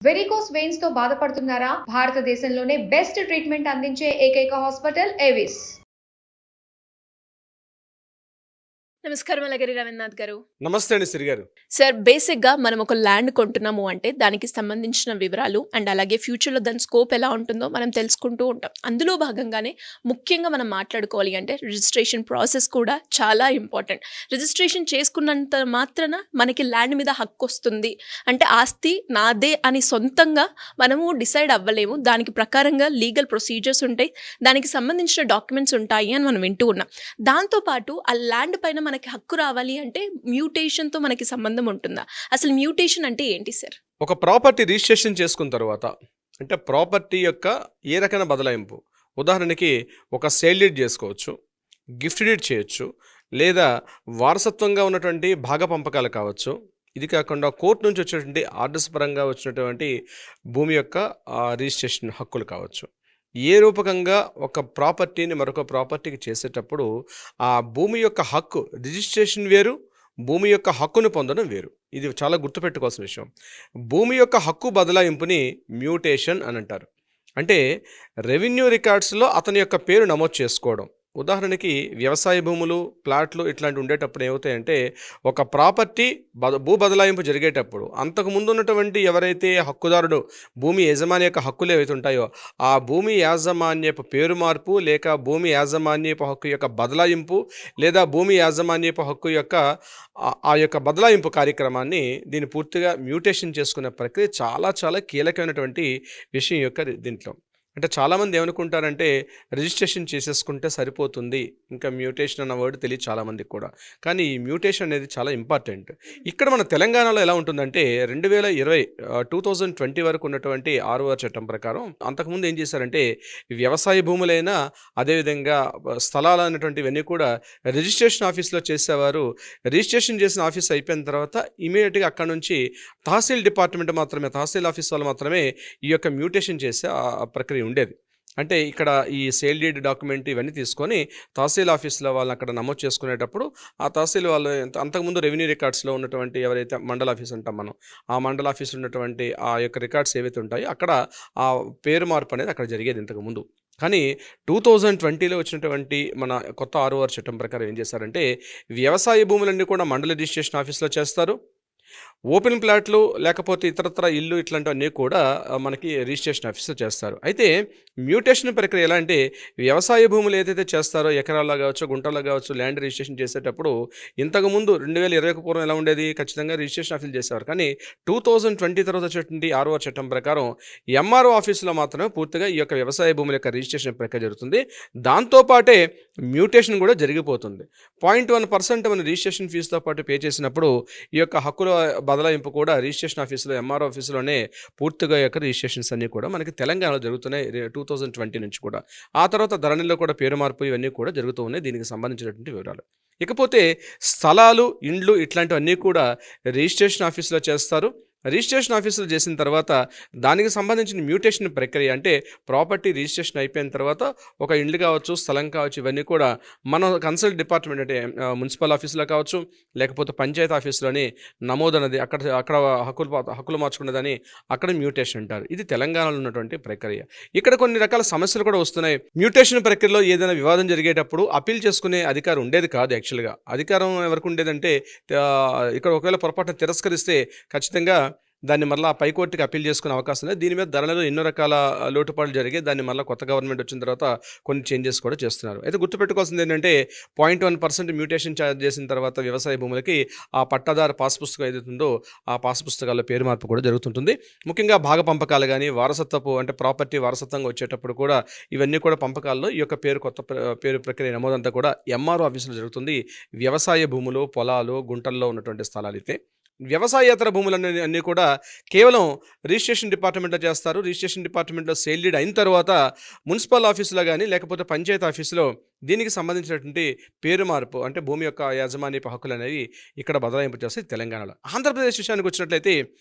Varicose veins తో బాధపడుతున్నారా? భారతదేశంలోనే బెస్ట్ ట్రీట్మెంట్ అందించే ఏకైక హాస్పిటల్ ఏవిస్. నమస్కారం అలగిరి రవీంద్రనాథ్ గారు. నమస్తే అండి సిరి గారు. సార్, బేసిక్గా మనం ఒక ల్యాండ్ కొంటున్నాము అంటే దానికి సంబంధించిన వివరాలు అండ్ అలాగే ఫ్యూచర్లో దాని స్కోప్ ఎలా ఉంటుందో మనం తెలుసుకుంటూ ఉంటాం. అందులో భాగంగానే ముఖ్యంగా మనం మాట్లాడుకోవాలి అంటే రిజిస్ట్రేషన్ ప్రాసెస్ కూడా చాలా ఇంపార్టెంట్. రిజిస్ట్రేషన్ చేసుకున్నంత మాత్రాన మనకి ల్యాండ్ మీద హక్కు వస్తుంది అంటే ఆస్తి నాదే అని సొంతంగా మనము డిసైడ్ అవ్వలేము. దానికి ప్రకారంగా లీగల్ ప్రొసీజర్స్ ఉంటాయి, దానికి సంబంధించిన డాక్యుమెంట్స్ ఉంటాయి అని మనం వింటూ ఉన్నాం. దాంతోపాటు ఆ ల్యాండ్ పైన మనకి హక్కు రావాలి అంటే మ్యూటేషన్తో మనకి సంబంధం ఉంటుందా? అసలు మ్యూటేషన్ అంటే ఏంటి సార్? ఒక ప్రాపర్టీ రిజిస్ట్రేషన్ చేసుకున్న తర్వాత అంటే ప్రాపర్టీ యొక్క ఏ రకమైన బదలాయింపు, ఉదాహరణకి ఒక సేల్ డీడ్ చేసుకోవచ్చు, గిఫ్ట్ డీడ్ చేయొచ్చు, లేదా వారసత్వంగా ఉన్నటువంటి భాగ పంపకాలు కావచ్చు. ఇది కాకుండా కోర్టు నుంచి వచ్చేటువంటి ఆర్డర్స్ పరంగా వచ్చినటువంటి భూమి యొక్క రిజిస్ట్రేషన్ హక్కులు కావచ్చు. ఏ రూపకంగా ఒక ప్రాపర్టీని మరొక ప్రాపర్టీకి చేసేటప్పుడు ఆ భూమి యొక్క హక్కు రిజిస్ట్రేషన్ వేరు, భూమి యొక్క హక్కును పొందడం వేరు. ఇది చాలా గుర్తుపెట్టుకోవాల్సిన విషయం. భూమి యొక్క హక్కు బదలాయింపుని మ్యూటేషన్ అని అంటారు. అంటే రెవెన్యూ రికార్డ్స్లో అతని యొక్క పేరు నమోదు చేసుకోవడం. ఉదాహరణకి వ్యవసాయ భూములు, ప్లాట్లు ఇట్లాంటివి ఉండేటప్పుడు ఏమవుతాయంటే ఒక ప్రాపర్టీ భూ బదలాయింపు జరిగేటప్పుడు అంతకుముందు ఉన్నటువంటి ఎవరైతే హక్కుదారుడు భూమి యాజమాన్య యొక్క హక్కులు ఏవైతే ఉంటాయో ఆ భూమి యాజమాన్యపు పేరు మార్పు, లేక భూమి యాజమాన్యపు హక్కు యొక్క బదలాయింపు, లేదా భూమి యాజమాన్యపు హక్కు యొక్క ఆ యొక్క బదలాయింపు కార్యక్రమాన్ని దీన్ని పూర్తిగా మ్యూటేషన్ చేసుకునే ప్రక్రియ చాలా చాలా కీలకమైనటువంటి విషయం యొక్క దీంట్లో. అంటే చాలామంది ఏమనుకుంటారంటే రిజిస్ట్రేషన్ చేసేసుకుంటే సరిపోతుంది, ఇంకా మ్యూటేషన్ అన్న వర్డ్ తెలియదు చాలామందికి కూడా. కానీ ఈ మ్యూటేషన్ అనేది చాలా ఇంపార్టెంట్. ఇక్కడ మన తెలంగాణలో ఎలా ఉంటుందంటే 2020 వరకు ఉన్నటువంటి 6వ చట్టం ప్రకారం అంతకుముందు ఏం చేశారంటే వ్యవసాయ భూములైనా అదేవిధంగా స్థలాలు అనేటువంటివన్నీ కూడా రిజిస్ట్రేషన్ ఆఫీస్లో చేసేవారు. రిజిస్ట్రేషన్ చేసిన ఆఫీస్ అయిపోయిన తర్వాత ఇమీడియట్గా అక్కడ నుంచి తహసీల్ డిపార్ట్మెంట్ మాత్రమే, తహసీల్ ఆఫీస్ వాళ్ళు మాత్రమే ఈ యొక్క మ్యూటేషన్ చేసే ప్రక్రియ ఉండేది. అంటే ఇక్కడ ఈ సేల్ డీడ్ డాక్యుమెంట్ ఇవన్నీ తీసుకొని తహసీల్ ఆఫీస్లో వాళ్ళని అక్కడ నమోదు చేసుకునేటప్పుడు ఆ తహసీల్ వాళ్ళు అంతకుముందు రెవెన్యూ రికార్డ్స్లో ఉన్నటువంటి ఎవరైతే మండల ఆఫీస్ అంటాం మనం, ఆ మండల ఆఫీస్ ఉన్నటువంటి ఆ యొక్క రికార్డ్స్ ఏవైతే ఉంటాయో అక్కడ ఆ పేరు మార్పు అనేది అక్కడ జరిగేది ఇంతకుముందు. కానీ 2020లో వచ్చినటువంటి మన కొత్త 6వ చట్టం ప్రకారం ఏం చేశారంటే వ్యవసాయ భూములన్నీ కూడా మండల రిజిస్ట్రేషన్ ఆఫీస్లో చేస్తారు. ఓపెన్ ప్లాట్లు లేకపోతే ఇతరత్ర ఇల్లు ఇట్లాంటివన్నీ కూడా మనకి రిజిస్ట్రేషన్ ఆఫీస్లో చేస్తారు. అయితే మ్యూటేషన్ ప్రక్రియ ఎలా అంటే వ్యవసాయ భూములు ఏదైతే చేస్తారో ఎకరాల్లో కావచ్చు, గుంటల్లో కావచ్చు, ల్యాండ్ రిజిస్ట్రేషన్ చేసేటప్పుడు ఇంతకుముందు 2020కు పూర్వం ఎలా ఉండేది, ఖచ్చితంగా రిజిస్ట్రేషన్ ఆఫీసులు చేసేవారు. కానీ 2020 తర్వాత వచ్చేటువంటి 6వ చట్టం ప్రకారం ఎంఆర్ఓ ఆఫీసులో మాత్రమే పూర్తిగా ఈ యొక్క వ్యవసాయ భూముల యొక్క రిజిస్ట్రేషన్ ప్రక్రియ జరుగుతుంది. దాంతోపాటే మ్యూటేషన్ కూడా జరిగిపోతుంది. 0.1% మన రిజిస్ట్రేషన్ ఫీజుతో పాటు పే చేసినప్పుడు ఈ యొక్క హక్కుల బదలాయింపు కూడా రిజిస్ట్రేషన్ ఆఫీసులో, ఎంఆర్ఓ ఆఫీసులోనే పూర్తిగా యొక్క రిజిస్ట్రేషన్స్ అన్నీ కూడా మనకి తెలంగాణలో జరుగుతున్నాయి 2020 నుంచి కూడా. ఆ తర్వాత ధరణిలో కూడా పేరు మార్పు ఇవన్నీ కూడా జరుగుతూ ఉన్నాయి. దీనికి సంబంధించినటువంటి వివరాలు. ఇకపోతే స్థలాలు, ఇండ్లు ఇట్లాంటివన్నీ కూడా రిజిస్ట్రేషన్ ఆఫీసులో చేస్తారు. రిజిస్ట్రేషన్ ఆఫీసులో చేసిన తర్వాత దానికి సంబంధించిన మ్యూటేషన్ ప్రక్రియ అంటే ప్రాపర్టీ రిజిస్ట్రేషన్ అయిపోయిన తర్వాత ఒక ఇండ్లు కావచ్చు, స్థలం కావచ్చు, ఇవన్నీ కూడా మన కన్సల్ట్ డిపార్ట్మెంట్ అంటే మున్సిపల్ ఆఫీసులో కావచ్చు, లేకపోతే పంచాయతీ ఆఫీసులోని నమోదు అనేది అక్కడ హక్కులు మార్చుకున్నదని అక్కడ మ్యూటేషన్ అంటారు. ఇది తెలంగాణలో ఉన్నటువంటి ప్రక్రియ. ఇక్కడ కొన్ని రకాల సమస్యలు కూడా వస్తున్నాయి. మ్యూటేషన్ ప్రక్రియలో ఏదైనా వివాదం జరిగేటప్పుడు అప్పీల్ చేసుకునే అధికారం ఉండేది కాదు. యాక్చువల్గా అధికారం ఎవరికి ఉండేదంటే ఇక్కడ ఒకవేళ పొరపాటున తిరస్కరిస్తే ఖచ్చితంగా దాన్ని మళ్ళీ పైకోర్టుకి అప్పీల్ చేసుకునే అవకాశం లేదు. దీని మీద ధరలలో ఎన్నో రకాల లోటుపాట్లు జరిగాయి. దాన్ని మళ్ళీ కొత్త గవర్నమెంట్ వచ్చిన తర్వాత కొన్ని చేంజెస్ కూడా చేస్తున్నారు. అయితే గుర్తుపెట్టుకోవాల్సింది ఏంటంటే 0.1% మ్యూటేషన్ ఛార్జ్ చేసిన తర్వాత వ్యవసాయ భూములకి ఆ పట్టాదారు పాస్ పుస్తకం ఏదైతుందో ఆ పాస్ పుస్తకాల్లో పేరు మార్పు కూడా జరుగుతుంటుంది. ముఖ్యంగా భాగ పంపకాలు కానీ వారసత్వపు అంటే ప్రాపర్టీ వారసత్వంగా వచ్చేటప్పుడు కూడా ఇవన్నీ కూడా పంపకాల్లో ఈ యొక్క కొత్త పేరు ప్రక్రియ నమోదంతా కూడా ఎంఆర్ఓ ఆఫీసులో జరుగుతుంది. వ్యవసాయ భూములు, పొలాలు, గుంటల్లో ఉన్నటువంటి స్థలాలు అయితే వ్యవసాయేతర భూములన్నీ కూడా కేవలం రిజిస్ట్రేషన్ డిపార్ట్మెంట్లో చేస్తారు. రిజిస్ట్రేషన్ డిపార్ట్మెంట్లో సేల్ డీడ్ అయిన తర్వాత మున్సిపల్ ఆఫీసులో కానీ లేకపోతే పంచాయతీ ఆఫీసులో దీనికి సంబంధించినటువంటి పేరు మార్పు అంటే భూమి యొక్క యాజమాన్యపు హక్కులు అనేవి ఇక్కడ బదలాయింపు చేస్తే తెలంగాణలో. ఆంధ్రప్రదేశ్ విషయానికి వచ్చినట్లయితే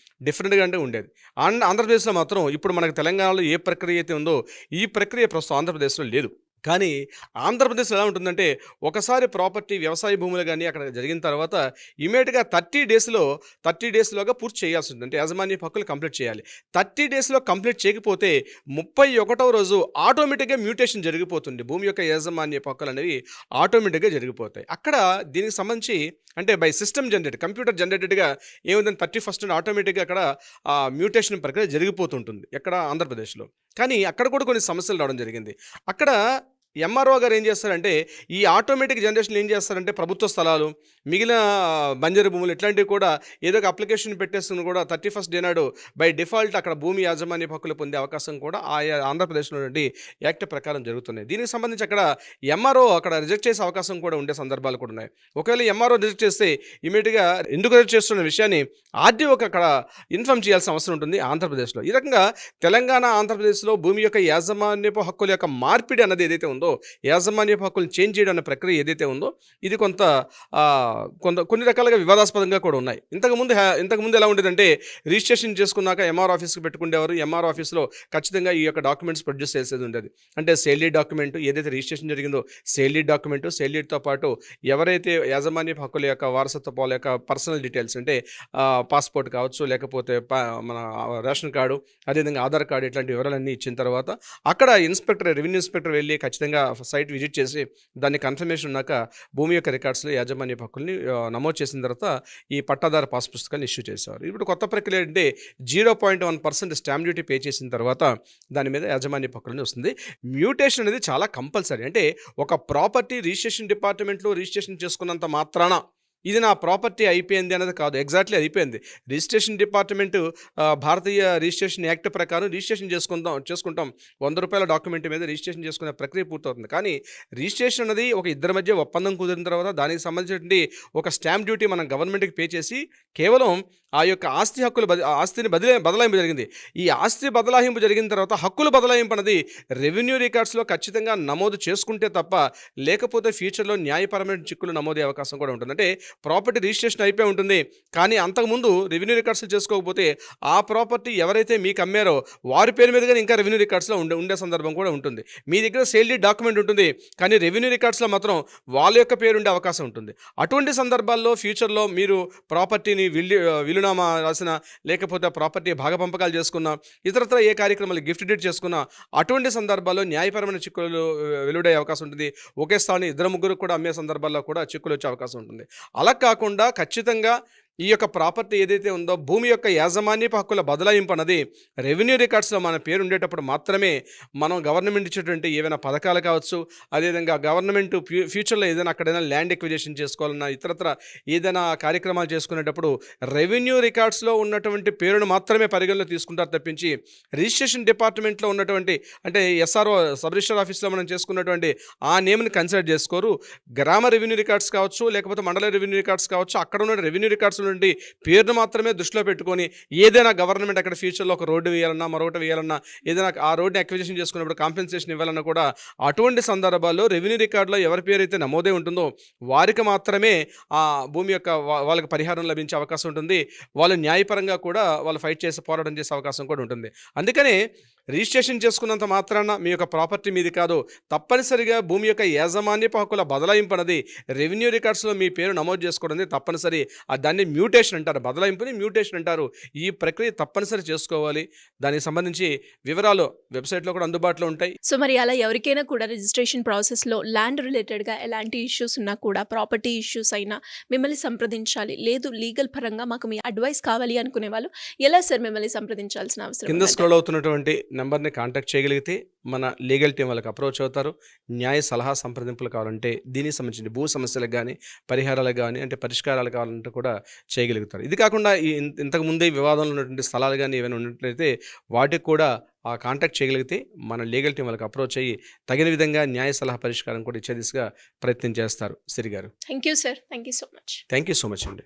డిఫరెంట్గా అంటే ఉండేది. ఆంధ్రప్రదేశ్లో మాత్రం ఇప్పుడు మనకు తెలంగాణలో ఏ ప్రక్రియ అయితే ఉందో ఈ ప్రక్రియ ప్రస్తుతం ఆంధ్రప్రదేశ్లో లేదు. కానీ ఆంధ్రప్రదేశ్లో ఎలా ఉంటుందంటే ఒకసారి ప్రాపర్టీ వ్యవసాయ భూములు కానీ అక్కడ జరిగిన తర్వాత ఇమీడియట్గా 30 డేస్లోగా పూర్తి చేయాల్సి ఉంటుంది. అంటే యాజమాన్య హక్కులు కంప్లీట్ చేయాలి. 30 డేస్లో కంప్లీట్ చేయకపోతే 31వ రోజు ఆటోమేటిక్గా మ్యూటేషన్ జరిగిపోతుంది. భూమి యొక్క యాజమాన్య హక్కులు అనేవి ఆటోమేటిక్గా జరిగిపోతాయి. అక్కడ దీనికి సంబంధించి అంటే బై సిస్టమ్ జనరేట్ కంప్యూటర్ జనరేటెడ్గా ఏముందంటే 31st ఆటోమేటిక్గా అక్కడ మ్యూటేషన్ ప్రక్రియ జరిగిపోతుంటుంది ఎక్కడ ఆంధ్రప్రదేశ్లో. కానీ అక్కడ కూడా కొన్ని సమస్యలు రావడం జరిగింది. అక్కడ ఎంఆర్ఓ గారు ఏం చేస్తారంటే ఈ ఆటోమేటిక్ జనరేషన్ ఏం చేస్తారంటే ప్రభుత్వ స్థలాలు మిగిలిన బంజరు భూములు ఇట్లాంటివి కూడా ఏదో ఒక అప్లికేషన్ పెట్టేస్తున్న కూడా 31st డే నాడు బై డిఫాల్ట్ అక్కడ భూమి యాజమాన్య హక్కులు పొందే అవకాశం కూడా ఆంధ్రప్రదేశ్లో యాక్ట్ ప్రకారం జరుగుతున్నాయి. దీనికి సంబంధించి అక్కడ ఎంఆర్ఓ అక్కడ రిజెక్ట్ చేసే అవకాశం కూడా ఉండే సందర్భాలు కూడా ఉన్నాయి. ఒకవేళ ఎంఆర్ఓ రిజెక్ట్ చేస్తే ఇమీడియట్గా ఎందుకు రిజెక్ట్ చేస్తున్న విషయాన్ని ఆర్డీఓకి అక్కడ ఇన్ఫార్మ్ చేయాల్సిన అవసరం ఉంటుంది ఆంధ్రప్రదేశ్లో. ఈ రకంగా తెలంగాణ ఆంధ్రప్రదేశ్లో భూమి యొక్క యాజమాన్యపు హక్కుల యొక్క మార్పిడి అన్నది ఏదైతే ఉందో యాజమాన్యపు హక్కులను చేంజ్ చేయడం అనే ప్రక్రియ ఏదైతే ఉందో ఇది కొన్ని రకాలుగా వివాదాస్పదంగా కూడా ఉన్నాయి. ఇంతకుముందు ఎలా ఉండేదంటే రిజిస్ట్రేషన్ చేసుకున్నాక ఎంఆర్ ఆఫీస్కి పెట్టుకునేవారు. ఎంఆర్ ఆఫీస్లో ఖచ్చితంగా ఈ యొక్క డాక్యుమెంట్స్ ప్రొడ్యూస్ చేసేది ఉండేది. అంటే సేల్ డీడ్ డాక్యుమెంట్ ఏదైతే రిజిస్ట్రేషన్ జరిగిందో సేల్ డీడ్ డాక్యుమెంట్, సేల్ డీడ్తో పాటు ఎవరైతే యాజమాన్యపు హక్కుల యొక్క వారసత్వ పాల యొక్క పర్సనల్ డీటెయిల్స్ అంటే పాస్పోర్ట్ కావచ్చు, లేకపోతే మన రేషన్ కార్డు, అదేవిధంగా ఆధార్ కార్డు ఇట్లాంటి వివరాలన్నీ ఇచ్చిన తర్వాత అక్కడ రెవెన్యూ ఇన్స్పెక్టర్ వెళ్ళి ఖచ్చితంగా సైట్ విజిట్ చేసి దాన్ని కన్ఫర్మేషన్ ఉన్నాక భూమి యొక్క రికార్డ్స్లో యాజమాన్య హక్కుల్ని నమోదు చేసిన తర్వాత ఈ పట్టాదార పాస్ పుస్తకాన్ని ఇష్యూ చేసేవారు. ఇప్పుడు కొత్త ప్రక్రియ అంటే 0.1% స్టాంప్ డ్యూటీ పే చేసిన తర్వాత దాని మీద యాజమాన్య హక్కులని వస్తుంది. మ్యూటేషన్ అనేది చాలా కంపల్సరీ. అంటే ఒక ప్రాపర్టీ రిజిస్ట్రేషన్ డిపార్ట్మెంట్లో రిజిస్ట్రేషన్ చేసుకున్నంత మాత్రాన ఇది నా ప్రాపర్టీ అయిపోయింది అనేది కాదు. ఎగ్జాక్ట్లీ అయిపోయింది. రిజిస్ట్రేషన్ డిపార్ట్మెంటు భారతీయ రిజిస్ట్రేషన్ యాక్ట్ ప్రకారం రిజిస్ట్రేషన్ చేసుకుంటాం 100 రూపాయల డాక్యుమెంట్ మీద రిజిస్ట్రేషన్ చేసుకునే ప్రక్రియ పూర్తవుతుంది. కానీ రిజిస్ట్రేషన్ అనేది ఒక ఇద్దరి మధ్య ఒప్పందం కుదిరిన తర్వాత దానికి సంబంధించినటువంటి ఒక స్టాంప్ డ్యూటీ మనం గవర్నమెంట్కి పే చేసి కేవలం ఆ యొక్క ఆస్తిని బదలాయింపు జరిగింది. ఈ ఆస్తి బదలాయింపు జరిగిన తర్వాత హక్కులు బదలాయింపు అనేది రెవెన్యూ రికార్డ్స్లో ఖచ్చితంగా నమోదు చేసుకుంటే తప్ప లేకపోతే ఫ్యూచర్లో న్యాయపరమైన చిక్కులు నమోదే అవకాశం కూడా ఉంటుంది. అంటే ప్రాపర్టీ రిజిస్ట్రేషన్ అయిపోయి ఉంటుంది కానీ అంతకుముందు రెవెన్యూ రికార్డ్స్ చేసుకోకపోతే ఆ ప్రాపర్టీ ఎవరైతే మీకు అమ్మారో వారి పేరు మీదుగానే ఇంకా రెవెన్యూ రికార్డ్స్లో ఉండే సందర్భం కూడా ఉంటుంది. మీ దగ్గర సేల్ డీడ్ డాక్యుమెంట్ ఉంటుంది కానీ రెవెన్యూ రికార్డ్స్లో మాత్రం వాళ్ళ యొక్క పేరు ఉండే అవకాశం ఉంటుంది. అటువంటి సందర్భాల్లో ఫ్యూచర్లో మీరు ప్రాపర్టీని విలునామా రాసిన లేకపోతే ప్రాపర్టీ భాగపంపకాలు చేసుకున్నా ఇతరత్ర ఏ కార్యక్రమాలు గిఫ్ట్ డీడ్ చేసుకున్నా అటువంటి సందర్భాల్లో న్యాయపరమైన చిక్కులు వెలువడే అవకాశం ఉంటుంది. ఒకే స్థానం 2-3 కూడా అమ్మే సందర్భాల్లో కూడా చిక్కులు వచ్చే అవకాశం ఉంటుంది. అలా కాకుండా ఖచ్చితంగా ఈ యొక్క ప్రాపర్టీ ఏదైతే ఉందో భూమి యొక్క యాజమాన్యపు హక్కుల బదలాయింపు అన్నది రెవెన్యూ రికార్డ్స్లో మన పేరు ఉండేటప్పుడు మాత్రమే మనం గవర్నమెంట్ ఇచ్చేటువంటి ఏవైనా పథకాలు కావచ్చు, అదేవిధంగా గవర్నమెంట్ ఫ్యూచర్లో ఏదైనా అక్కడైనా ల్యాండ్ ఎక్విజిషన్ చేసుకోవాలన్నా ఇతరత్ర ఏదైనా కార్యక్రమాలు చేసుకునేటప్పుడు రెవెన్యూ రికార్డ్స్లో ఉన్నటువంటి పేరును మాత్రమే పరిగణలో తీసుకుంటారు తప్పించి రిజిస్ట్రేషన్ డిపార్ట్మెంట్లో ఉన్నటువంటి అంటే ఎస్ఆర్ఓ సబ్ రిజిస్టర్ ఆఫీస్లో మనం చేసుకున్నటువంటి ఆ నేమ్ని కన్సిడర్ చేసుకోరు. గ్రామ రెవెన్యూ రికార్డ్స్ కావచ్చు, లేకపోతే మండల రెవెన్యూ రికార్డ్స్ కావచ్చు, అక్కడ ఉన్న రెవెన్యూ రికార్డ్స్ నుండి పేరును మాత్రమే దృష్టిలో పెట్టుకొని ఏదైనా గవర్నమెంట్ అక్కడ ఫ్యూచర్లో ఒక రోడ్డు వేయాలన్నా మరొకటి వేయాలన్నా ఏదైనా ఆ రోడ్ని అక్విజిషన్ చేసుకున్నప్పుడు కాంపెన్సేషన్ ఇవ్వాలన్నా కూడా అటువంటి సందర్భాల్లో రెవెన్యూ రికార్డులో ఎవరి పేరు అయితే నమోదే ఉంటుందో వారికి మాత్రమే ఆ భూమి యొక్క వాళ్ళకి పరిహారం లభించే అవకాశం ఉంటుంది. వాళ్ళు న్యాయపరంగా కూడా వాళ్ళు ఫైట్ చేసి పోరాటం చేసే అవకాశం కూడా ఉంటుంది. అందుకనే రిజిస్ట్రేషన్ చేసుకున్నంత మాత్రాన మీ యొక్క ప్రాపర్టీ మీది కాదు, తప్పనిసరిగా భూమి యొక్క యాజమాన్యపు హక్కుల బదలాయింపు అనేది రెవెన్యూ రికార్డ్స్లో మీ పేరు నమోదు చేసుకోవడం తప్పనిసరి. దాన్ని మ్యూటేషన్ అంటారు, బదలాయింపుని మ్యూటేషన్ అంటారు. ఈ ప్రక్రియ తప్పనిసరి చేసుకోవాలి. దానికి సంబంధించి వివరాలు వెబ్సైట్లో కూడా అందుబాటులో ఉంటాయి. సో మరి అలా ఎవరికైనా కూడా రిజిస్ట్రేషన్ ప్రాసెస్లో ల్యాండ్ రిలేటెడ్గా ఎలాంటి ఇష్యూస్ ఉన్నా కూడా ప్రాపర్టీ ఇష్యూస్ అయినా మిమ్మల్ని సంప్రదించాలి, లేదు లీగల్ పరంగా మాకు మీ అడ్వైస్ కావాలి అనుకునే వాళ్ళు ఎలా సార్ మిమ్మల్ని సంప్రదించాల్సిన అవసరం? కింద స్క్రోల్ అవుతున్నటువంటి నెంబర్ని కాంటాక్ట్ చేయగలిగితే మన లీగల్ టీం వాళ్ళకి అప్రోచ్ అవుతారు. న్యాయ సలహా సంప్రదింపులు కావాలంటే దీనికి సంబంధించిన భూ సమస్యలకు కానీ పరిహారాలకు కానీ అంటే పరిష్కారాలు కావాలంటే కూడా చేయగలుగుతారు. ఇది కాకుండా ఇంతకుముందే వివాదంలో ఉన్నటువంటి స్థలాలు కానీ ఏమైనా ఉన్నట్లయితే వాటికి కూడా ఆ కాంటాక్ట్ చేయగలిగితే మన లీగల్ టీం వాళ్ళకి అప్రోచ్ అయ్యి తగిన విధంగా న్యాయ సలహా పరిష్కారం కూడా ఇచ్చే దిశగా ప్రయత్నం చేస్తారు. సిరి గారు, thank you sir. Thank you so much. Thank you so much అండి.